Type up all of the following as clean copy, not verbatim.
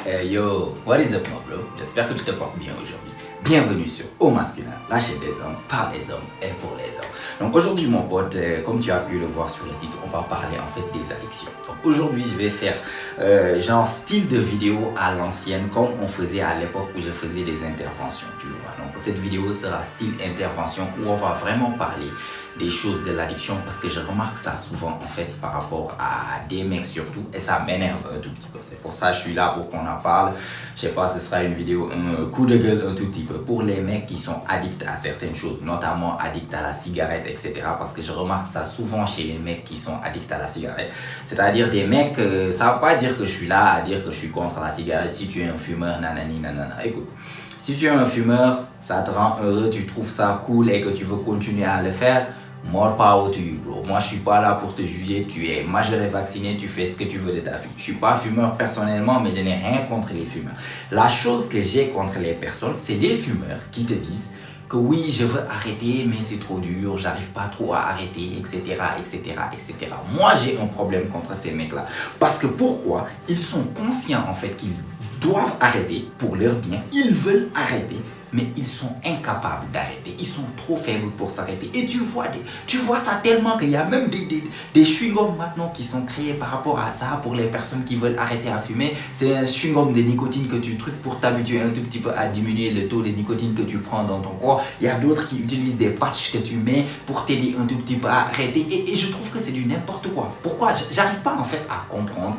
Hey yo, what is up, mon bro? J'espère que tu te portes bien aujourd'hui. Bienvenue sur Au Masculin, la chaîne des hommes, par les hommes et pour les hommes. Donc aujourd'hui, mon pote, comme tu as pu le voir sur le titre, on va parler en fait des addictions. Donc aujourd'hui, je vais faire genre style de vidéo à l'ancienne, comme on faisait à l'époque où je faisais des interventions, tu vois. Donc cette vidéo sera style intervention où on va vraiment parler des choses de l'addiction parce que je remarque ça souvent en fait par rapport à des mecs surtout et ça m'énerve un tout petit peu. C'est pour ça que je suis là pour qu'on en parle. Je sais pas, ce sera une vidéo, un coup de gueule un tout petit peu pour les mecs qui sont addicts à certaines choses, notamment addicts à la cigarette, etc. Parce que je remarque ça souvent chez les mecs qui sont addicts à la cigarette. C'est-à-dire des mecs, ça ne veut pas dire que je suis là à dire que je suis contre la cigarette si tu es un fumeur, nanani, nanana. Écoute. Si tu es un fumeur, ça te rend heureux, tu trouves ça cool et que tu veux continuer à le faire, more power to you, bro. Moi, je suis pas là pour te juger. Tu es majeur et vacciné, tu fais ce que tu veux de ta vie. Je suis pas fumeur personnellement, mais je n'ai rien contre les fumeurs. La chose que j'ai contre les personnes, c'est les fumeurs qui te disent que oui, je veux arrêter, mais c'est trop dur, j'arrive pas trop à arrêter, etc., etc., etc. Moi, j'ai un problème contre ces mecs-là. Parce que pourquoi? Ils sont conscients, en fait, qu'ils doivent arrêter pour leur bien. Ils veulent arrêter, mais ils sont incapables d'arrêter. Ils sont trop faibles pour s'arrêter. Et tu vois ça tellement qu'il y a même des chewing-gums maintenant qui sont créés par rapport à ça pour les personnes qui veulent arrêter à fumer. C'est un chewing-gum de nicotine que tu trucs pour t'habituer un tout petit peu à diminuer le taux de nicotine que tu prends dans ton corps. Il y a d'autres qui utilisent des patchs que tu mets pour t'aider un tout petit peu à arrêter. Et je trouve que c'est du n'importe quoi. Pourquoi? J'arrive pas en fait à comprendre.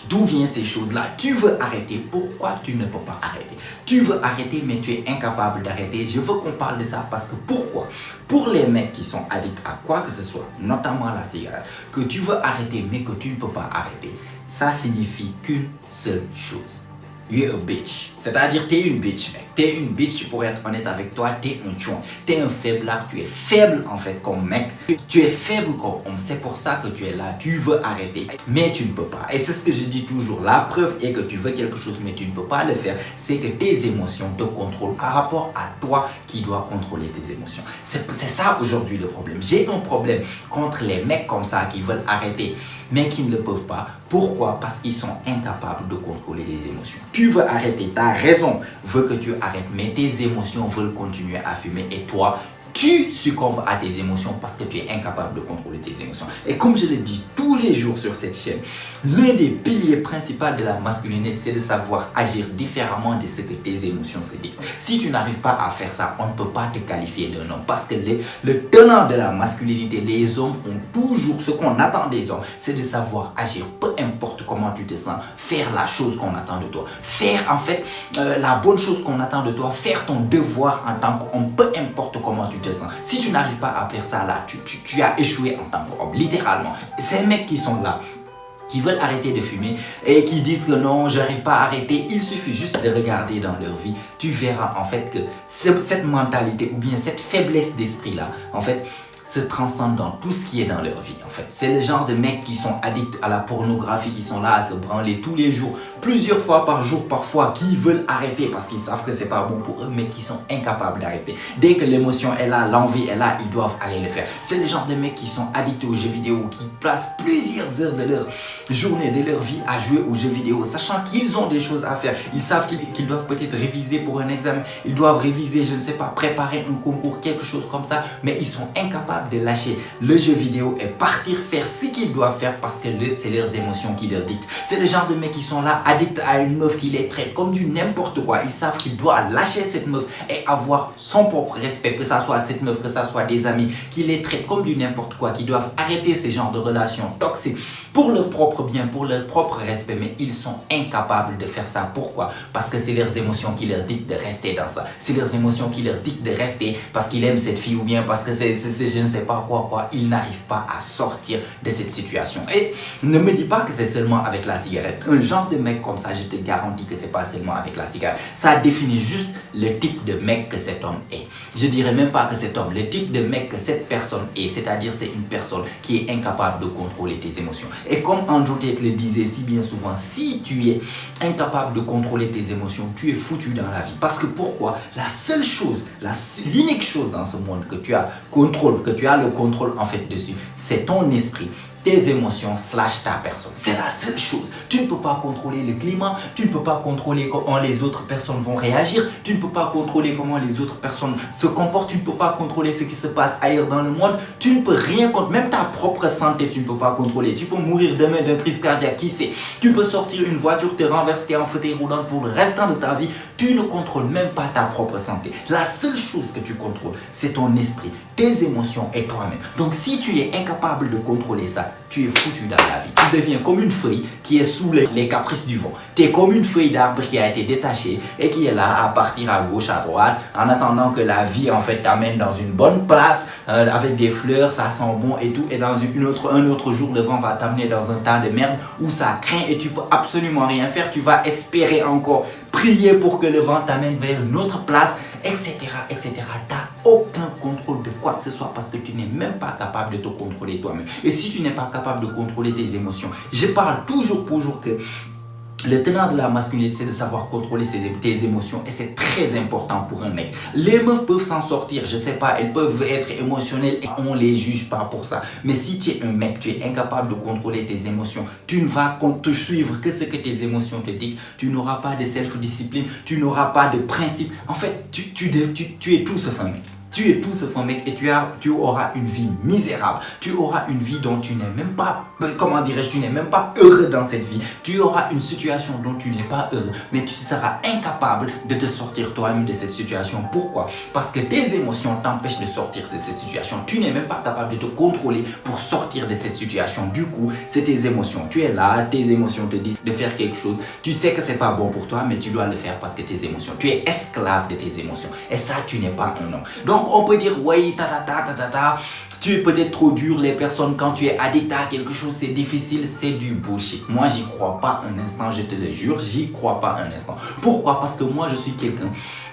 D'où viennent ces choses-là? Tu veux arrêter, pourquoi tu ne peux pas arrêter? Tu veux arrêter, mais tu es incapable d'arrêter. Je veux qu'on parle de ça parce que pourquoi? Pour les mecs qui sont addicts à quoi que ce soit, notamment la cigarette, que tu veux arrêter, mais que tu ne peux pas arrêter, ça signifie qu'une seule chose. You're a bitch. C'est-à-dire, t'es une bitch, mec. T'es une bitch, pour être honnête avec toi, t'es un chouin. T'es un faiblard, tu es faible, en fait, comme mec. Tu es faible comme homme. C'est pour ça que tu es là. Tu veux arrêter, mais tu ne peux pas. Et c'est ce que je dis toujours. La preuve est que tu veux quelque chose, mais tu ne peux pas le faire. C'est que tes émotions te contrôlent par rapport à toi qui dois contrôler tes émotions. C'est ça, aujourd'hui, le problème. J'ai un problème contre les mecs comme ça qui veulent arrêter, mais qui ne le peuvent pas. Pourquoi? Parce qu'ils sont incapables de contrôler les émotions. Tu veux arrêter, ta raison veut que tu arrêtes, mais tes émotions veulent continuer à fumer et toi, tu succombes à tes émotions parce que tu es incapable de contrôler tes émotions. Et comme je le dis tous les jours sur cette chaîne, l'un des piliers principaux de la masculinité, c'est de savoir agir différemment de ce que tes émotions se disent. Si tu n'arrives pas à faire ça, on ne peut pas te qualifier d'un homme. Parce que le tenant de la masculinité, les hommes ont toujours, ce qu'on attend des hommes, c'est de savoir agir. Peu importe comment tu te sens, faire la chose qu'on attend de toi. Faire en fait la bonne chose qu'on attend de toi. Faire ton devoir en tant qu'homme, peu importe comment tu te sens. Si tu n'arrives pas à faire ça là, tu as échoué en tant qu'homme, littéralement. Ces mecs qui sont là, qui veulent arrêter de fumer et qui disent que non, je n'arrive pas à arrêter, il suffit juste de regarder dans leur vie. Tu verras en fait que cette mentalité ou bien cette faiblesse d'esprit là, en fait, se transcendent dans tout ce qui est dans leur vie en fait. C'est le genre de mecs qui sont addicts à la pornographie, qui sont là à se branler tous les jours, plusieurs fois par jour parfois, qui veulent arrêter parce qu'ils savent que c'est pas bon pour eux, mais qui sont incapables d'arrêter. Dès que l'émotion est là, l'envie est là, ils doivent aller le faire. C'est le genre de mecs qui sont addicts aux jeux vidéo, qui passent plusieurs heures de leur journée, de leur vie à jouer aux jeux vidéo, sachant qu'ils ont des choses à faire. Ils savent qu'ils doivent peut-être réviser pour un examen, ils doivent réviser, je ne sais pas, préparer un concours, quelque chose comme ça, mais ils sont incapables de lâcher le jeu vidéo et partir faire ce qu'ils doivent faire parce que c'est leurs émotions qui leur dictent. C'est le genre de mecs qui sont là, addicts à une meuf qui les traite comme du n'importe quoi. Ils savent qu'ils doivent lâcher cette meuf et avoir son propre respect, que ça soit cette meuf, que ça soit des amis qui les traitent comme du n'importe quoi, qui doivent arrêter ces genres de relations toxiques pour leur propre bien, pour leur propre respect, mais ils sont incapables de faire ça. Pourquoi? Parce que c'est leurs émotions qui leur dictent de rester dans ça. C'est leurs émotions qui leur dictent de rester parce qu'ils aiment cette fille ou bien parce que c'est je ne sais pas quoi. Ils n'arrivent pas à sortir de cette situation. Et ne me dis pas que c'est seulement avec la cigarette. Un genre de mec comme ça, je te garantis que c'est pas seulement avec la cigarette. Ça définit juste le type de mec que cet homme est. Je dirais même pas que cet homme, le type de mec que cette personne est, c'est-à-dire c'est une personne qui est incapable de contrôler tes émotions. Et comme Andrew Tate le disait si bien souvent, si tu es incapable de contrôler tes émotions, tu es foutu dans la vie. Parce que pourquoi? La seule chose, l'unique chose dans ce monde que tu as contrôle, que tu as le contrôle en fait dessus, c'est ton esprit. tes émotions / ta personne. C'est la seule chose. Tu ne peux pas contrôler le climat, tu ne peux pas contrôler comment les autres personnes vont réagir, tu ne peux pas contrôler comment les autres personnes se comportent, tu ne peux pas contrôler ce qui se passe ailleurs dans le monde, tu ne peux rien contrôler, même ta propre santé tu ne peux pas contrôler. Tu peux mourir demain d'un crise cardiaque, qui sait. Tu peux sortir une voiture, te renverser en fauteuil roulant pour le restant de ta vie. Tu ne contrôles même pas ta propre santé. La seule chose que tu contrôles, c'est ton esprit, tes émotions et toi-même. Donc si tu es incapable de contrôler ça, tu es foutu dans la vie. Tu deviens comme une feuille qui est sous les caprices du vent. Tu es comme une feuille d'arbre qui a été détachée et qui est là à partir à gauche, à droite, en attendant que la vie en fait t'amène dans une bonne place avec des fleurs, ça sent bon et tout. Et dans un autre jour, le vent va t'amener dans un tas de merde où ça craint et tu peux absolument rien faire. Tu vas espérer encore, prier pour que le vent t'amène vers une autre place, etc. etc. Tu n'as aucun contrôle de quoi que ce soit parce que tu n'es même pas capable de te contrôler toi-même. Et si tu n'es pas capable de contrôler tes émotions, je parle toujours que le tenant de la masculinité, c'est de savoir contrôler tes émotions et c'est très important pour un mec. Les meufs peuvent s'en sortir, je sais pas, elles peuvent être émotionnelles et on les juge pas pour ça. Mais si tu es un mec, tu es incapable de contrôler tes émotions, tu ne vas te suivre que ce que tes émotions te disent, tu n'auras pas de self-discipline, tu n'auras pas de principe. En fait, tu es tout sauf un mec. Tu es tout sauf un mec et tu auras une vie misérable. Tu auras une vie dont tu n'es même pas, tu n'es même pas heureux dans cette vie. Tu auras une situation dont tu n'es pas heureux, mais tu seras incapable de te sortir toi-même de cette situation. Pourquoi? Parce que tes émotions t'empêchent de sortir de cette situation. Tu n'es même pas capable de te contrôler pour sortir de cette situation. Du coup, c'est tes émotions. Tu es là, tes émotions te disent de faire quelque chose. Tu sais que c'est pas bon pour toi, mais tu dois le faire parce que tes émotions. Tu es esclave de tes émotions. Et ça, tu n'es pas un homme. Donc, on peut dire, oui, tu es peut-être trop dur, les personnes, quand tu es addict à quelque chose, c'est difficile, c'est du bullshit. Moi, j'y crois pas un instant, je te le jure, j'y crois pas un instant. Pourquoi? Parce que moi, je suis quelqu'un.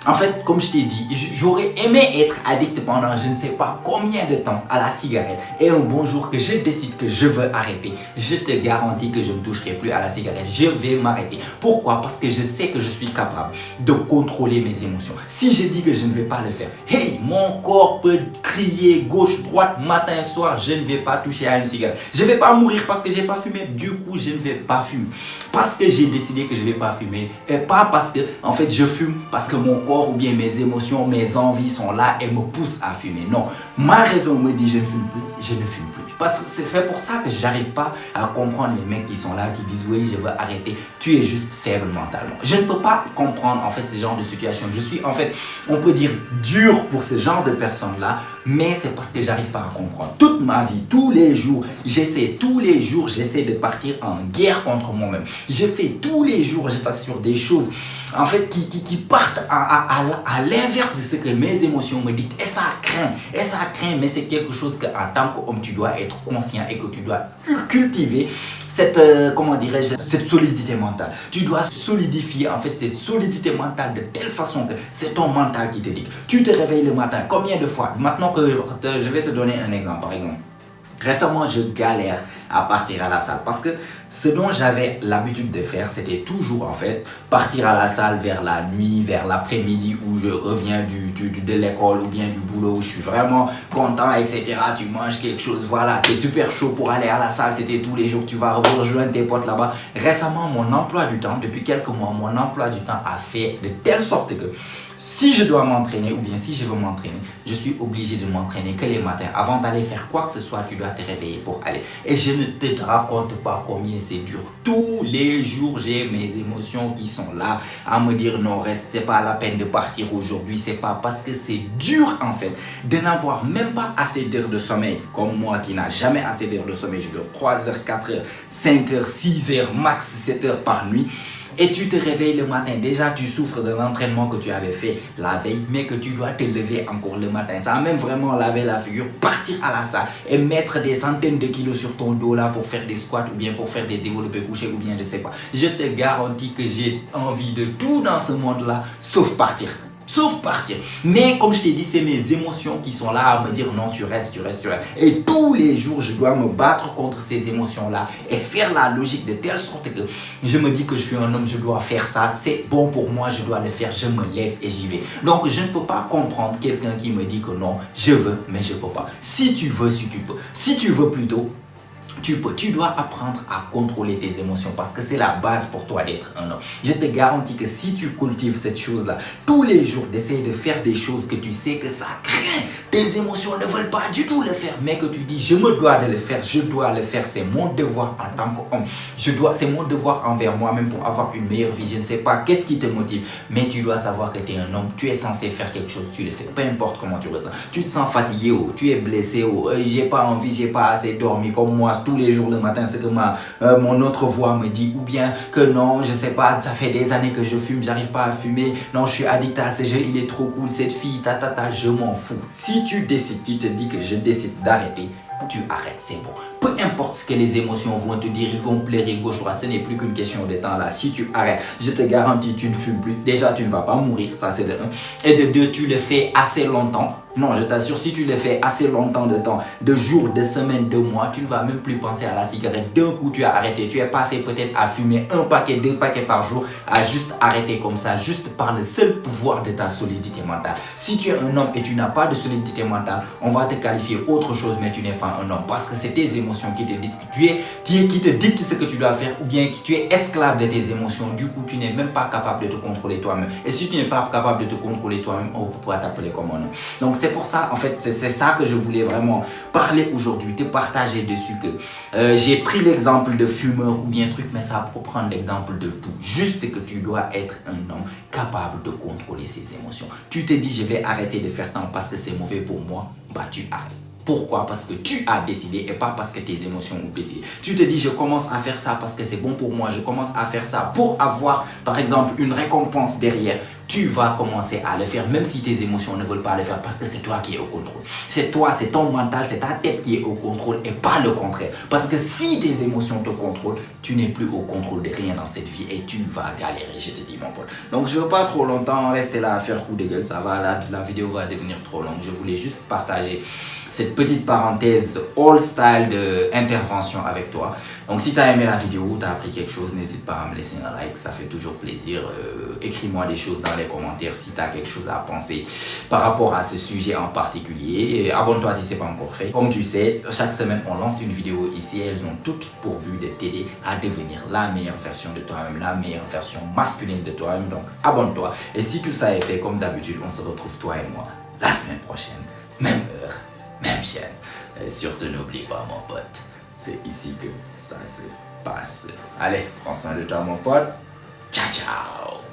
En fait, comme je t'ai dit, j'aurais aimé être addict pendant je ne sais pas combien de temps à la cigarette. Et un bon jour que je décide que je veux arrêter, je te garantis que je ne toucherai plus à la cigarette. Je vais m'arrêter. Pourquoi? Parce que je sais que je suis capable de contrôler mes émotions. Si je dis que je ne vais pas le faire, hey, mon corps peut crier gauche, droite, matin, soir, je ne vais pas toucher à une cigarette. Je ne vais pas mourir parce que je n'ai pas fumé. Du coup, je ne vais pas fumer. Parce que j'ai décidé que je ne vais pas fumer. Et pas parce que, en fait, je fume parce que mon corps ou bien mes émotions, mes envies sont là et me poussent à fumer. Non, ma raison me dit je ne fume plus, je ne fume plus. Parce que c'est pour ça que j'arrive pas à comprendre les mecs qui sont là, qui disent oui, je veux arrêter. Tu es juste faible mentalement. Je ne peux pas comprendre en fait ce genre de situation. Je suis en fait, on peut dire dur pour ce genre de personnes-là, mais c'est parce que j'arrive pas à comprendre. Toute ma vie, tous les jours, j'essaie de partir en guerre contre moi-même. Je fais tous les jours, je t'assure, des choses en fait qui partent à l'inverse de ce que mes émotions me disent. Et ça craint, mais c'est quelque chose que en tant qu'homme, tu dois être conscient et que tu dois cultiver cette, cette solidité mentale. Tu dois solidifier en fait cette solidité mentale de telle façon que c'est ton mental qui te dit. Tu te réveilles le matin, combien de fois? Maintenant que je vais te donner un exemple, par exemple. Récemment, je galère à partir à la salle parce que ce dont j'avais l'habitude de faire, c'était toujours en fait partir à la salle vers la nuit, vers l'après-midi où je reviens de l'école ou bien du boulot où je suis vraiment content, etc. Tu manges quelque chose, voilà, tu es super chaud pour aller à la salle, c'était tous les jours, tu vas rejoindre tes potes là-bas. Récemment, mon emploi du temps, depuis quelques mois, mon emploi du temps a fait de telle sorte que si je dois m'entraîner ou bien si je veux m'entraîner, je suis obligé de m'entraîner que les matins. Avant d'aller faire quoi que ce soit, tu dois te réveiller pour aller. Et je ne te raconte pas combien c'est dur. Tous les jours, j'ai mes émotions qui sont là à me dire non, reste, c'est pas la peine de partir aujourd'hui. C'est pas parce que c'est dur en fait de n'avoir même pas assez d'heures de sommeil. Comme moi qui n'a jamais assez d'heures de sommeil. Je dors 3 heures, 4 heures, 5 heures, 6 heures, max 7 heures par nuit. Et tu te réveilles le matin, déjà tu souffres de l'entraînement que tu avais fait la veille, mais que tu dois te lever encore le matin. Ça a même vraiment lavé la figure, partir à la salle et mettre des centaines de kilos sur ton dos là pour faire des squats ou bien pour faire des développés couchés ou bien je sais pas. Je te garantis que j'ai envie de tout dans ce monde là, sauf partir. Mais comme je t'ai dit, c'est mes émotions qui sont là à me dire non, tu restes. Et tous les jours, je dois me battre contre ces émotions-là et faire la logique de telle sorte que je me dis que je suis un homme, je dois faire ça, c'est bon pour moi, je dois le faire, je me lève et j'y vais. Donc, je ne peux pas comprendre quelqu'un qui me dit que non, je veux, mais je ne peux pas. Si tu veux, si tu peux. Si tu veux plutôt, Tu dois apprendre à contrôler tes émotions parce que c'est la base pour toi d'être un homme. Je te garantis que si tu cultives cette chose-là, tous les jours, d'essayer de faire des choses que tu sais que ça craint, tes émotions ne veulent pas du tout le faire, mais que tu dis, je me dois de le faire, je dois le faire, c'est mon devoir en tant qu'homme. C'est mon devoir envers moi-même pour avoir une meilleure vie. Je ne sais pas qu'est-ce qui te motive, mais tu dois savoir que tu es un homme, tu es censé faire quelque chose, tu le fais, peu importe comment tu ressens. Tu te sens fatigué, tu es blessé, j'ai pas envie, j'ai pas assez dormi comme moi tous les jours le matin, c'est que mon autre voix me dit, ou bien que non, je sais pas, ça fait des années que je fume, j'arrive pas à fumer, non, je suis addict à ce jeu, il est trop cool, cette fille, je m'en fous. Si tu décides, tu te dis que je décide d'arrêter, tu arrêtes, c'est bon. Peu importe ce que les émotions vont te dire, ils vont plairer gauche-droite, ce n'est plus qu'une question de temps là. Si tu arrêtes, je te garantis, tu ne fumes plus. Déjà, tu ne vas pas mourir, ça c'est de 1. Et de 2, tu le fais assez longtemps. Non, je t'assure, si tu le fais assez longtemps de temps, de jours, de semaines, de mois, tu ne vas même plus penser à la cigarette. D'un coup, tu as arrêté. Tu es passé peut-être à fumer 1 paquet, 2 paquets par jour, à juste arrêter comme ça, juste par le seul pouvoir de ta solidité mentale. Si tu es un homme et tu n'as pas de solidité mentale, on va te qualifier autre chose, mais tu n'es pas un homme. Parce que c'est tes émotions qui te disent qui te dictent ce que tu dois faire, ou bien que tu es esclave de tes émotions. Du coup, tu n'es même pas capable de te contrôler toi-même. Et si tu n'es pas capable de te contrôler toi-même, on pourra t'appeler comme un homme. Donc, c'est pour ça, en fait, c'est ça que je voulais vraiment parler aujourd'hui, te partager dessus que j'ai pris l'exemple de fumeur ou bien truc, mais ça pour prendre l'exemple de tout. Juste que tu dois être un homme capable de contrôler ses émotions. Tu te dis, je vais arrêter de faire tant parce que c'est mauvais pour moi, bah tu arrêtes. Pourquoi? Parce que tu as décidé et pas parce que tes émotions ont décidé. Tu te dis, je commence à faire ça parce que c'est bon pour moi. Je commence à faire ça pour avoir, par exemple, une récompense derrière. Tu vas commencer à le faire, même si tes émotions ne veulent pas le faire, parce que c'est toi qui es au contrôle. C'est toi, c'est ton mental, c'est ta tête qui est au contrôle et pas le contraire. Parce que si tes émotions te contrôlent, tu n'es plus au contrôle de rien dans cette vie et tu vas galérer, je te dis mon pote. Donc je ne veux pas trop longtemps rester là à faire coup de gueule, ça va, la vidéo va devenir trop longue. Je voulais juste partager cette petite parenthèse all style d'intervention avec toi. Donc si tu as aimé la vidéo, tu as appris quelque chose, n'hésite pas à me laisser un like, ça fait toujours plaisir. Écris-moi des choses dans les commentaires si tu as quelque chose à penser par rapport à ce sujet en particulier. Abonne-toi si ce n'est pas encore fait. Comme tu sais, chaque semaine on lance une vidéo ici, elles ont toutes pour but de t'aider à devenir la meilleure version de toi-même, la meilleure version masculine de toi-même. Donc abonne-toi. Et si tout ça est fait, comme d'habitude, on se retrouve toi et moi la semaine prochaine, même heure, même chaîne. Et surtout n'oublie pas mon pote, c'est ici que ça se passe. Allez, prends soin de toi mon pote. Ciao ciao.